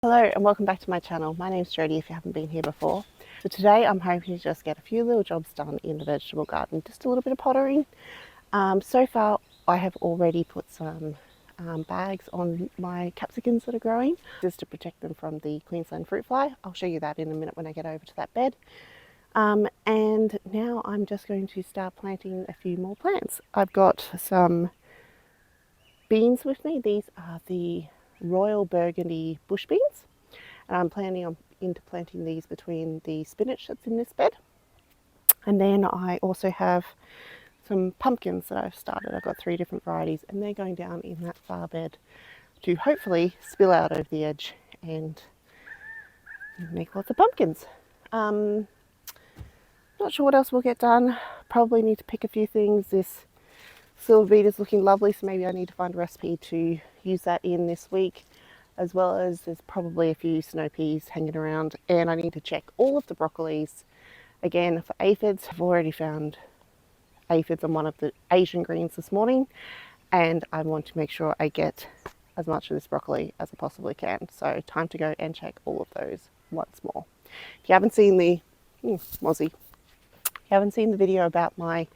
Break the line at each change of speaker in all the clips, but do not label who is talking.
Hello and welcome back to my channel. My name's Jodie if you haven't been here before. So today I'm hoping to just get a few little jobs done in the vegetable garden, just a little bit of pottering. So far I have already put some bags on my capsicums that are growing just to protect them from the Queensland fruit fly. I'll show you that in a minute when I get over to that bed. And now I'm just going to start planting a few more plants. I've got some beans with me. These are the Royal Burgundy bush beans, and I'm planning on interplanting these between the spinach that's in this bed. And then I also have some pumpkins that I've started. I've got 3 different varieties and they're going down in that far bed to hopefully spill out over the edge and make lots of pumpkins. Not sure what else we'll get done. Probably need to pick a few things. This silver beet is looking lovely, so maybe I need to find a recipe to use that in this week, as well as there's probably a few snow peas hanging around, and I need to check all of the broccolis again for aphids. I've already found aphids on one of the Asian greens this morning, and I want to make sure I get as much of this broccoli as I possibly can. So time to go and check all of those once more. If you haven't seen the Mozzie, if you haven't seen the video about my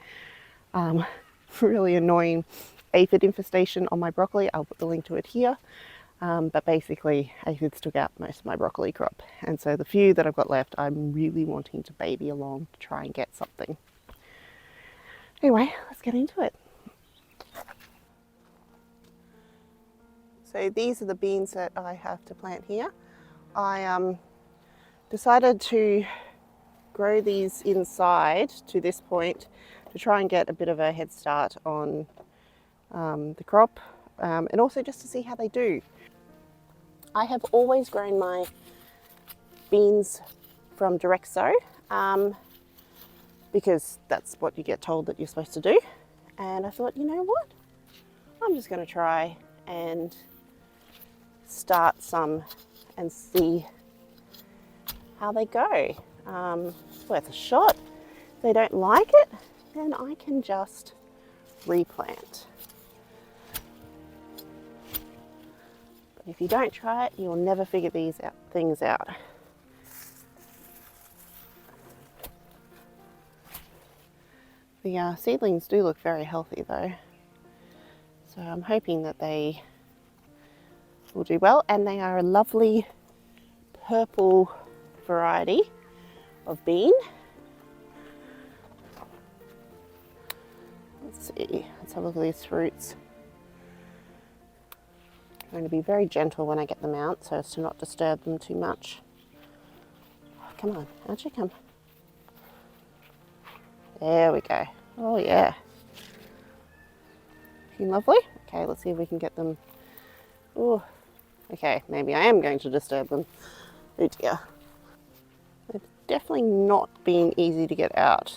really annoying aphid infestation on my broccoli, I'll put the link to it here. But basically aphids took out most of my broccoli crop, and so the few that I've got left I'm really wanting to baby along to try and get something. Anyway, let's get into it. So these are the beans that I have to plant here. I decided to grow these inside to this point to try and get a bit of a head start on the crop, and also just to see how they do. I have always grown my beans from direct sow because that's what you get told that you're supposed to do. And I thought, you know what? I'm just going to try and start some and see how they go. It's worth a shot. If they don't like it, then I can just replant. If you don't try it, you'll never figure these things out. The seedlings do look very healthy though, so I'm hoping that they will do well, and they are a lovely purple variety of bean. Let's see, let's have a look at these fruits. I'm going to be very gentle when I get them out so as to not disturb them too much. Oh, come on, out you come. There we go. Oh yeah. Looking lovely. Okay, let's see if we can get them. Oh, okay, maybe I am going to disturb them. Oh dear. They're definitely not being easy to get out.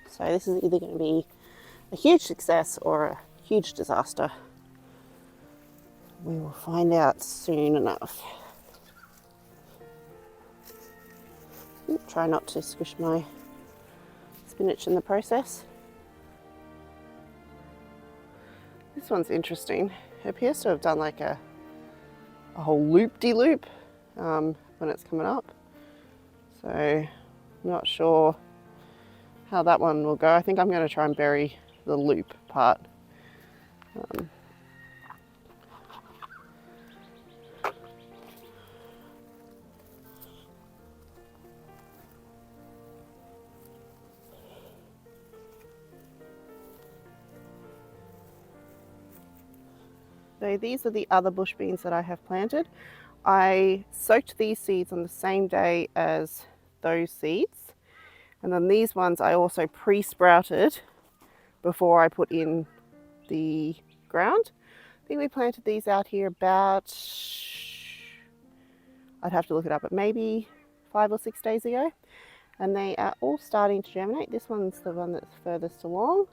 So this is either going to be a huge success or a huge disaster. We will find out soon enough. Try not to squish my spinach in the process. This one's interesting. It appears to have done like a whole loop-de-loop when it's coming up. So I'm not sure how that one will go. I think I'm going to try and bury the loop part. So these are the other bush beans that I have planted. I soaked these seeds on the same day as those seeds. And then these ones I also pre-sprouted before I put in the ground. I think we planted these out here about, I'd have to look it up, but maybe 5 or 6 days ago. And they are all starting to germinate. This one's the one that's furthest along.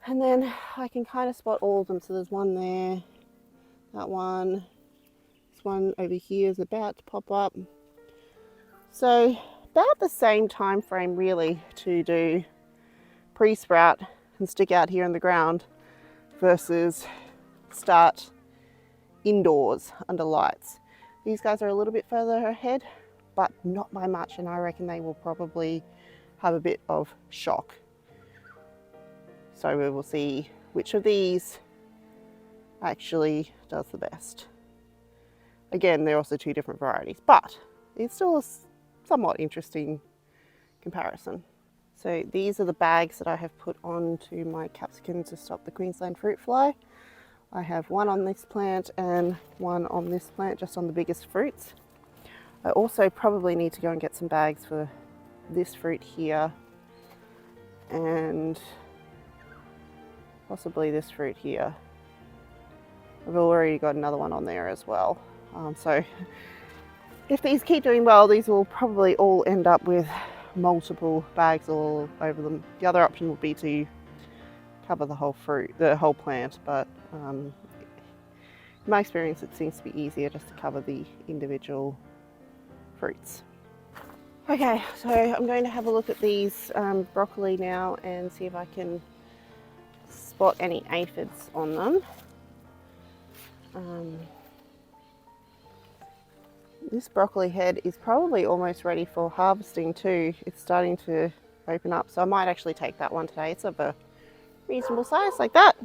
And then I can kind of spot all of them. So there's one there, that one, this one over here is about to pop up. So about the same time frame really to do pre-sprout and stick out here in the ground versus start indoors under lights. These guys are a little bit further ahead, but not by much, and I reckon they will probably have a bit of shock. So we will see which of these actually does the best. Again, they're also two different varieties, but it's still a somewhat interesting comparison. So these are the bags that I have put onto my capsicums to stop the Queensland fruit fly. I have one on this plant and one on this plant, just on the biggest fruits. I also probably need to go and get some bags for this fruit here and possibly this fruit here. I've already got another one on there as well. So if these keep doing well, these will probably all end up with multiple bags all over them. The other option would be to cover the whole fruit, the whole plant, but in my experience it seems to be easier just to cover the individual fruits. Okay, so I'm going to have a look at these broccoli now and see if I can spot any aphids on them. This broccoli head is probably almost ready for harvesting too. It's starting to open up, so I might actually take that one today. It's of a reasonable size like that.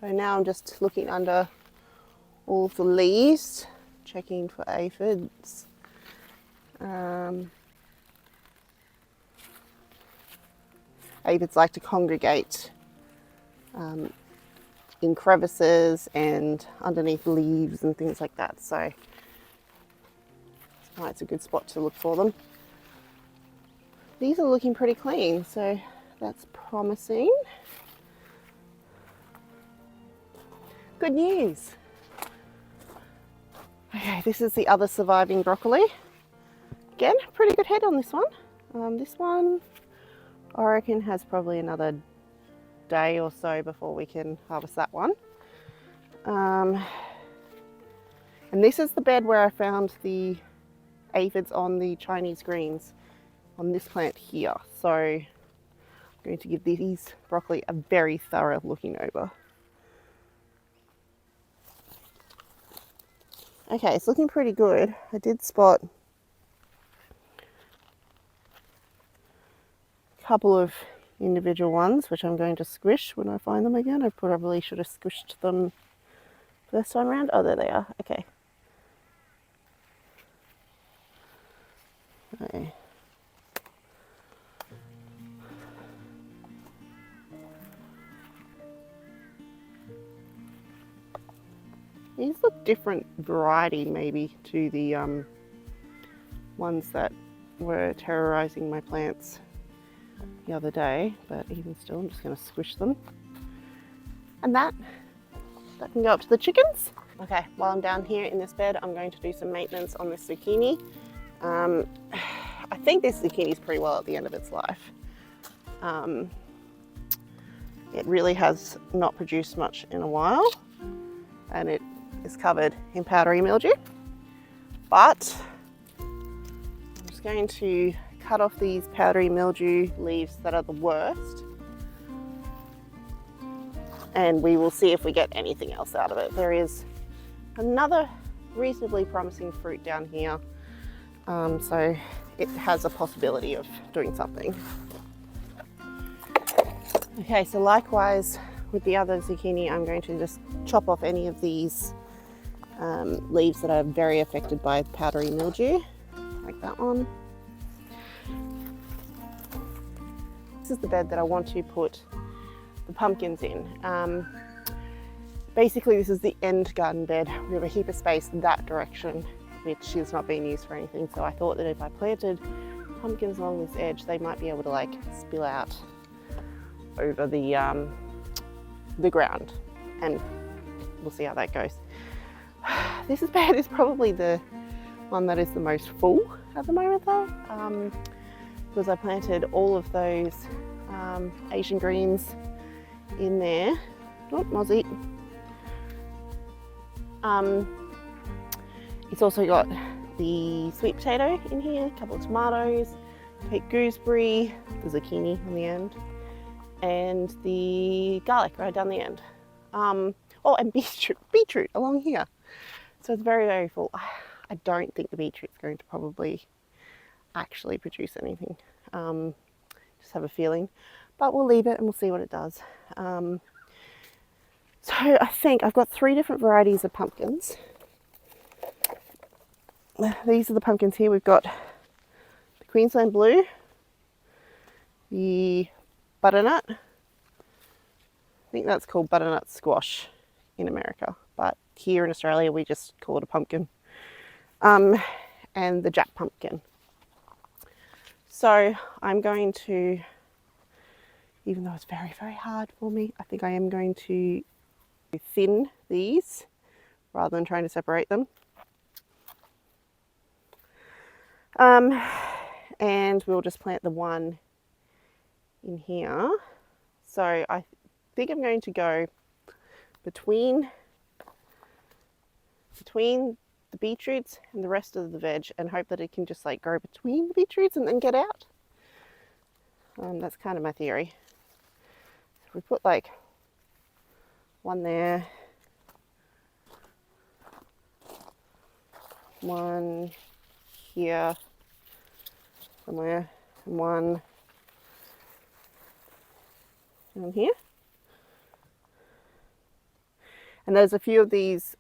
So now I'm just looking under all of the leaves, checking for aphids. Aphids like to congregate in crevices and underneath leaves and things like that, so that's why it's a good spot to look for them. These are looking pretty clean, so that's promising. Good news. Okay, this is the other surviving broccoli. Again, pretty good head on this one. This one I reckon has probably another day or so before we can harvest that one. And this is the bed where I found the aphids on the Chinese greens on this plant here. So I'm going to give these broccoli a very thorough looking over. Okay, it's looking pretty good. I did spot a couple of individual ones, which I'm going to squish when I find them again. I probably should have squished them first time around. Oh, there they are. Okay. Okay. These look different variety maybe to the ones that were terrorizing my plants the other day, but even still I'm just going to squish them. And that can go up to the chickens. Okay, while I'm down here in this bed, I'm going to do some maintenance on this zucchini. I think this zucchini is pretty well at the end of its life. It really has not produced much in a while, and it is covered in powdery mildew. But I'm just going to cut off these powdery mildew leaves that are the worst, and we will see if we get anything else out of it. There is another reasonably promising fruit down here, so it has a possibility of doing something. Okay, so likewise with the other zucchini, I'm going to just chop off any of these leaves that are very affected by powdery mildew, like that one. This is the bed that I want to put the pumpkins in. Basically, this is the end garden bed. We have a heap of space in that direction, which is not being used for anything. So I thought that if I planted pumpkins along this edge, they might be able to like spill out over the ground, and we'll see how that goes. This bed is probably the one that is the most full at the moment though, because I planted all of those Asian greens in there. Oh, mozzie. It's also got the sweet potato in here, a couple of tomatoes, Take gooseberry, the zucchini on the end, and the garlic right down the end. Oh, and beetroot along here. So it's very, very full. I don't think the beetroot's going to probably actually produce anything. Just have a feeling, but we'll leave it and we'll see what it does. So I think I've got 3 different varieties of pumpkins. These are the pumpkins here. We've got the Queensland Blue, the butternut. I think that's called butternut squash in America, but here in Australia we just call it a pumpkin. And the Jack pumpkin. So I'm going to, even though it's very, very hard for me, I think I am going to thin these rather than trying to separate them. And we'll just plant the one in here. So I think I'm going to go between the beetroots and the rest of the veg and hope that it can just like grow between the beetroots and then get out. That's kind of my theory. So we put like one there, one here somewhere, and one down here. And there's a few of these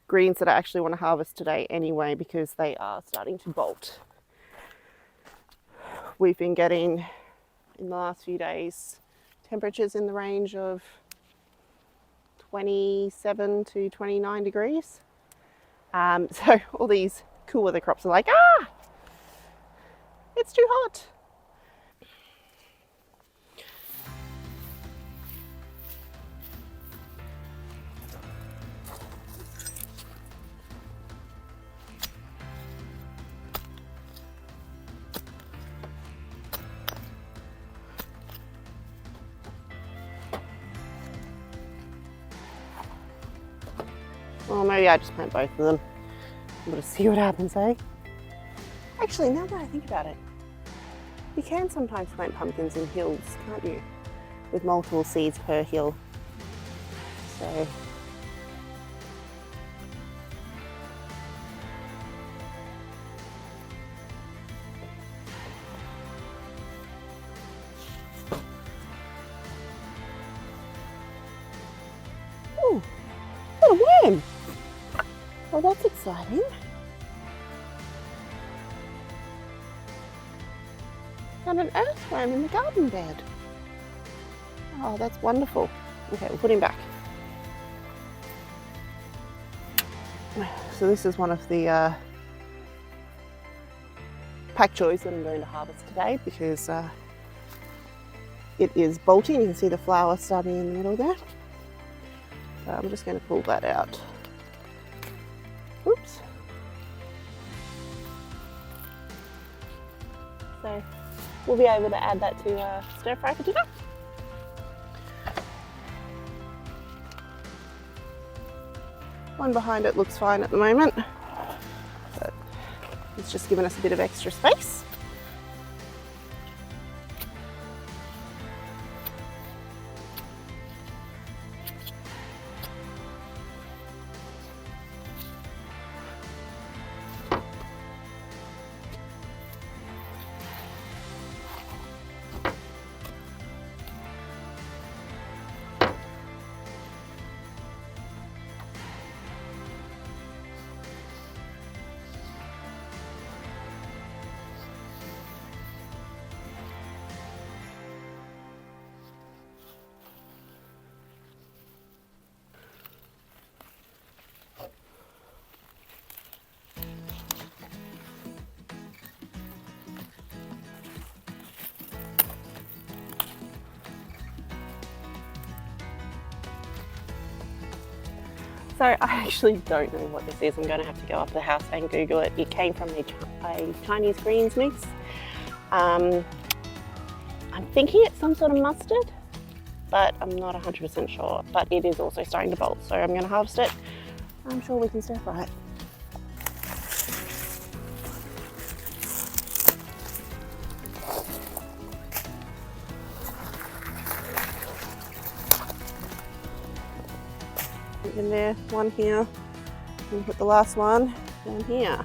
greens that I actually want to harvest today anyway because they are starting to bolt. We've been getting, in the last few days, temperatures in the range of 27 to 29 degrees. So all these cool weather crops are like, it's too hot. Or maybe I just plant both of them. I'm gonna see what happens, eh? Actually, now that I think about it, you can sometimes plant pumpkins in hills, can't you? With multiple seeds per hill. So ooh, what a worm! Well, that's exciting. Got an earthworm in the garden bed. Oh, that's wonderful. Okay, we'll put him back. So this is one of the pak choys that I'm going to harvest today because it is bolting. You can see the flower starting in the middle there. So I'm just going to pull that out. Oops. So we'll be able to add that to stir fry for dinner. One behind it looks fine at the moment, but it's just given us a bit of extra space. So I actually don't know what this is. I'm going to have to go up to the house and Google it. It came from a Chinese greens mix. I'm thinking it's some sort of mustard, but I'm not 100% sure. But it is also starting to bolt, so I'm going to harvest it. I'm sure we can stir fry it. in there, one here, and put the last one down here.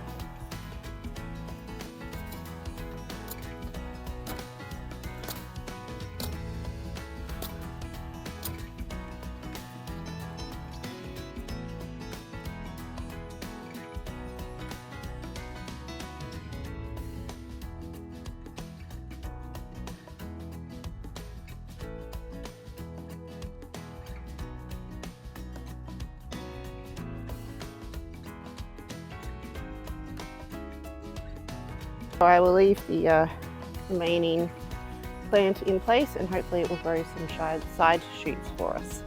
So I will leave the remaining plant in place and hopefully it will grow some side shoots for us.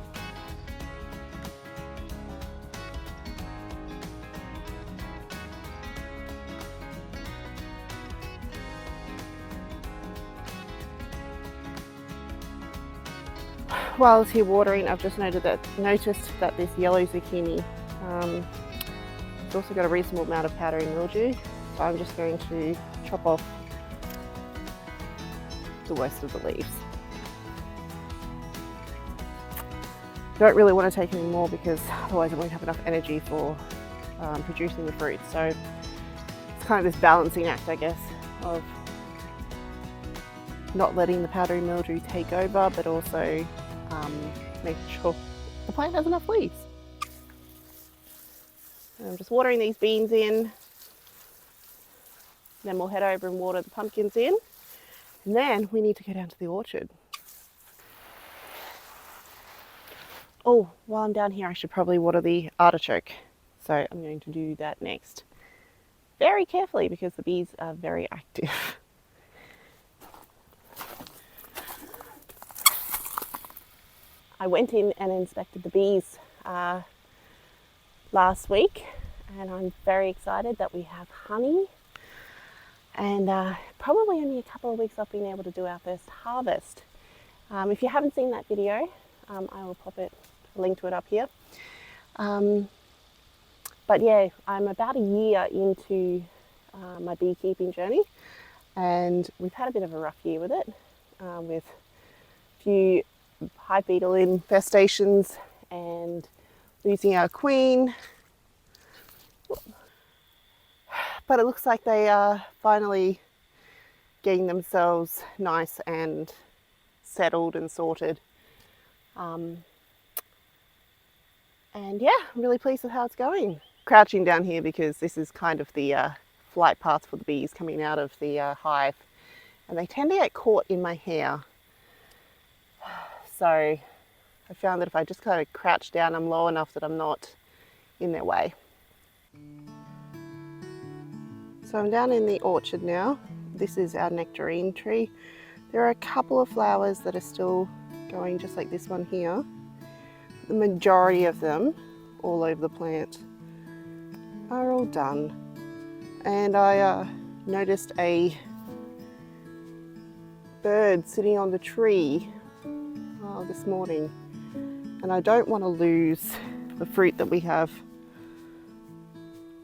While I was here watering, I've just noticed that this yellow zucchini it's also got a reasonable amount of powdery mildew. So I'm just going to chop off the worst of the leaves. Don't really want to take any more because otherwise I won't have enough energy for producing the fruit. So it's kind of this balancing act, I guess, of not letting the powdery mildew take over, but also making sure the plant has enough leaves. And I'm just watering these beans in. Then we'll head over and water the pumpkins in. And then we need to go down to the orchard. Oh, while I'm down here, I should probably water the artichoke. So I'm going to do that next. Very carefully because the bees are very active. I went in and inspected the bees last week and I'm very excited that we have honey. And probably only a couple of weeks off being able to do our first harvest. If you haven't seen that video, I will pop a link to it up here. But yeah, I'm about a year into my beekeeping journey and we've had a bit of a rough year with it, with a few hive beetle infestations and losing our queen. But it looks like they are finally getting themselves nice and settled and sorted. And yeah, I'm really pleased with how it's going. Crouching down here because this is kind of the flight path for the bees coming out of the hive. And they tend to get caught in my hair. So I found that if I just kind of crouch down, I'm low enough that I'm not in their way. So I'm down in the orchard now. This is our nectarine tree. There are a couple of flowers that are still going, just like this one here. The majority of them, all over the plant, are all done. And I noticed a bird sitting on the tree this morning. And I don't want to lose the fruit that we have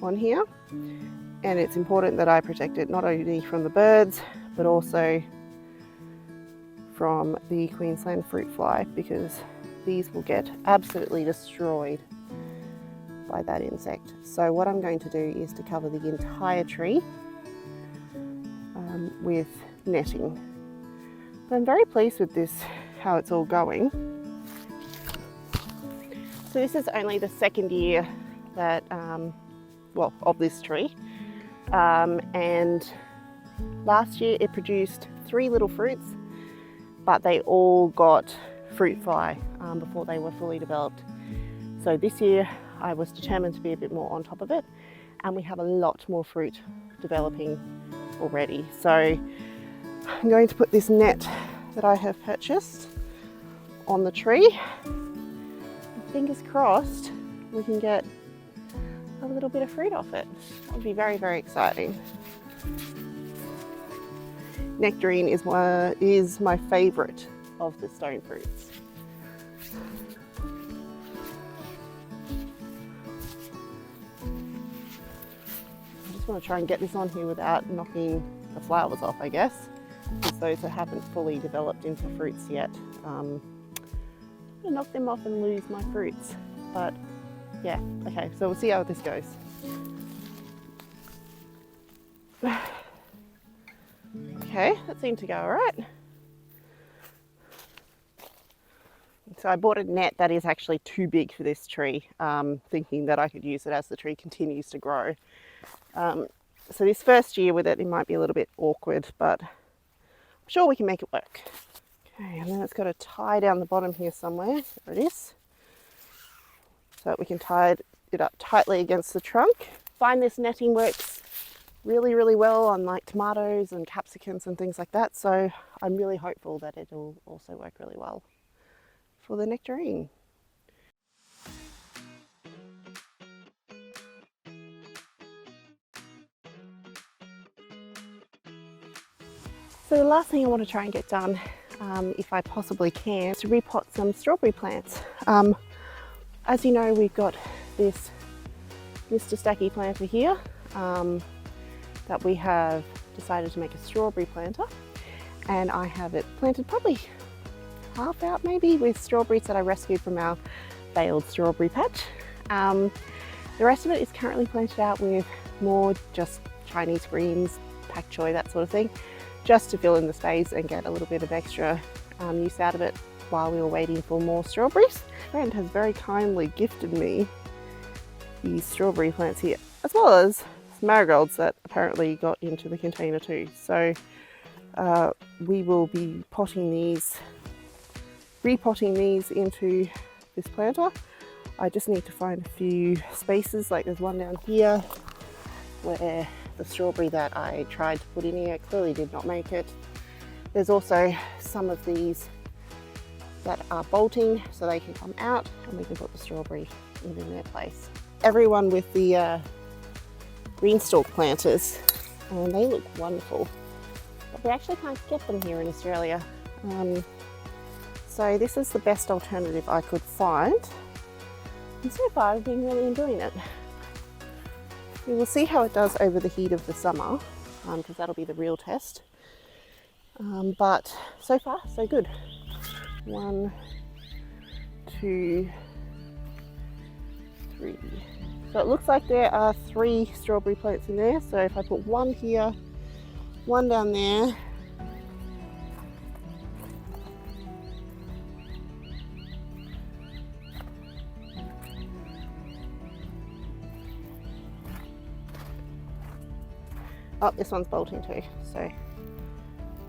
on here. And it's important that I protect it not only from the birds, but also from the Queensland fruit fly, because these will get absolutely destroyed by that insect. So what I'm going to do is to cover the entire tree with netting. But I'm very pleased with this, how it's all going. So this is only the second year that, of this tree. And last year it produced 3 little fruits, but they all got fruit fly before they were fully developed. So this year I was determined to be a bit more on top of it, and we have a lot more fruit developing already. So I'm going to put this net that I have purchased on the tree. Fingers crossed we can get a little bit of fruit off it. That would be very, very exciting. Nectarine is my favourite of the stone fruits. I just want to try and get this on here without knocking the flowers off, I guess, because those that haven't fully developed into fruits yet. I'm going to knock them off and lose my fruits, but Yeah, okay, so we'll see how this goes. Okay, that seemed to go all right. So I bought a net that is actually too big for this tree, thinking that I could use it as the tree continues to grow. So this first year with it, it might be a little bit awkward, but I'm sure we can make it work. Okay, and then it's got a tie down the bottom here somewhere. There it is. So that we can tie it up tightly against the trunk. I find this netting works really, really well on like tomatoes and capsicums and things like that. So I'm really hopeful that it'll also work really well for the nectarine. So the last thing I want to try and get done, if I possibly can, is to repot some strawberry plants. As you know, we've got this Mr. Stacky planter here that we have decided to make a strawberry planter, and I have it planted probably half out maybe with strawberries that I rescued from our failed strawberry patch. The rest of it is currently planted out with more just Chinese greens, pak choi, that sort of thing, just to fill in the space and get a little bit of extra use out of it while we were waiting for more strawberries. A friend has very kindly gifted me these strawberry plants here, as well as marigolds that apparently got into the container too. So we will be repotting these into this planter. I just need to find a few spaces, like there's one down here where the strawberry that I tried to put in here clearly did not make it. There's also some of these that are bolting so they can come out and we can put the strawberry in their place. Everyone with the green stalk planters, and they look wonderful, but we actually can't get them here in Australia. So this is the best alternative I could find, and so far I've been really enjoying it. We will see how it does over the heat of the summer, because that'll be the real test. But so far, so good. 1, 2, 3. So it looks like there are 3 strawberry plants in there. So if I put one here, one down there, oh, this one's bolting too, so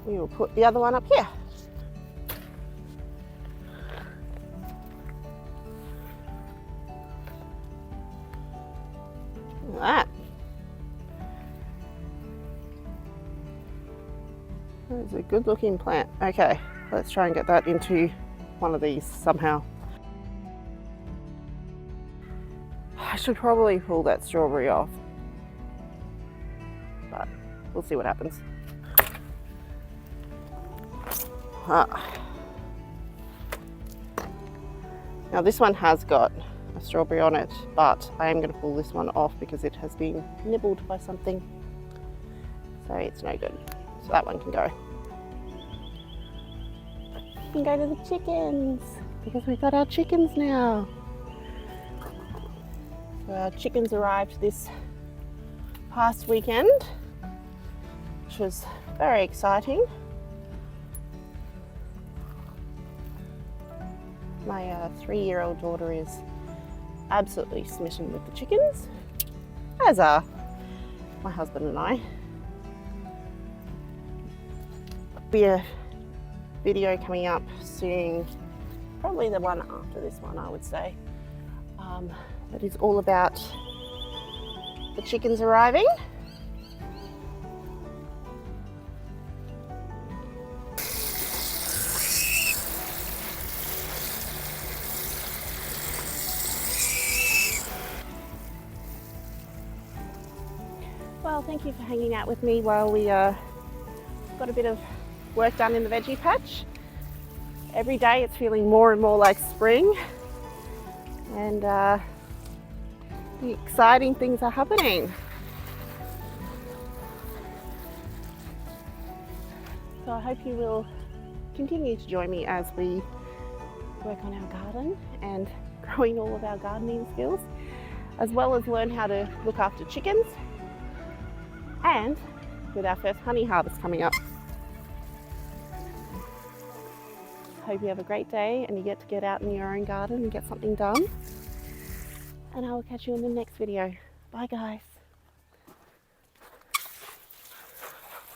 we will put the other one up here. Look at that. That is a good looking plant. Okay, let's try and get that into one of these somehow. I should probably pull that strawberry off, but we'll see what happens. Now this one has got a strawberry on it, but I am going to pull this one off because it has been nibbled by something, so it's no good. So that one can go. We can go to the chickens because we've got our chickens now. So our chickens arrived this past weekend, which was very exciting. My 3-year-old daughter is absolutely smitten with the chickens, as are my husband and I. There'll be a video coming up soon, probably the one after this one, I would say, that is all about the chickens arriving. Well, thank you for hanging out with me while we got a bit of work done in the veggie patch. Every day it's feeling more and more like spring, and the exciting things are happening. So I hope you will continue to join me as we work on our garden and growing all of our gardening skills, as well as learn how to look after chickens, and with our first honey harvest coming up. Hope you have a great day and you get out in your own garden and get something done. And I will catch you in the next video. Bye guys.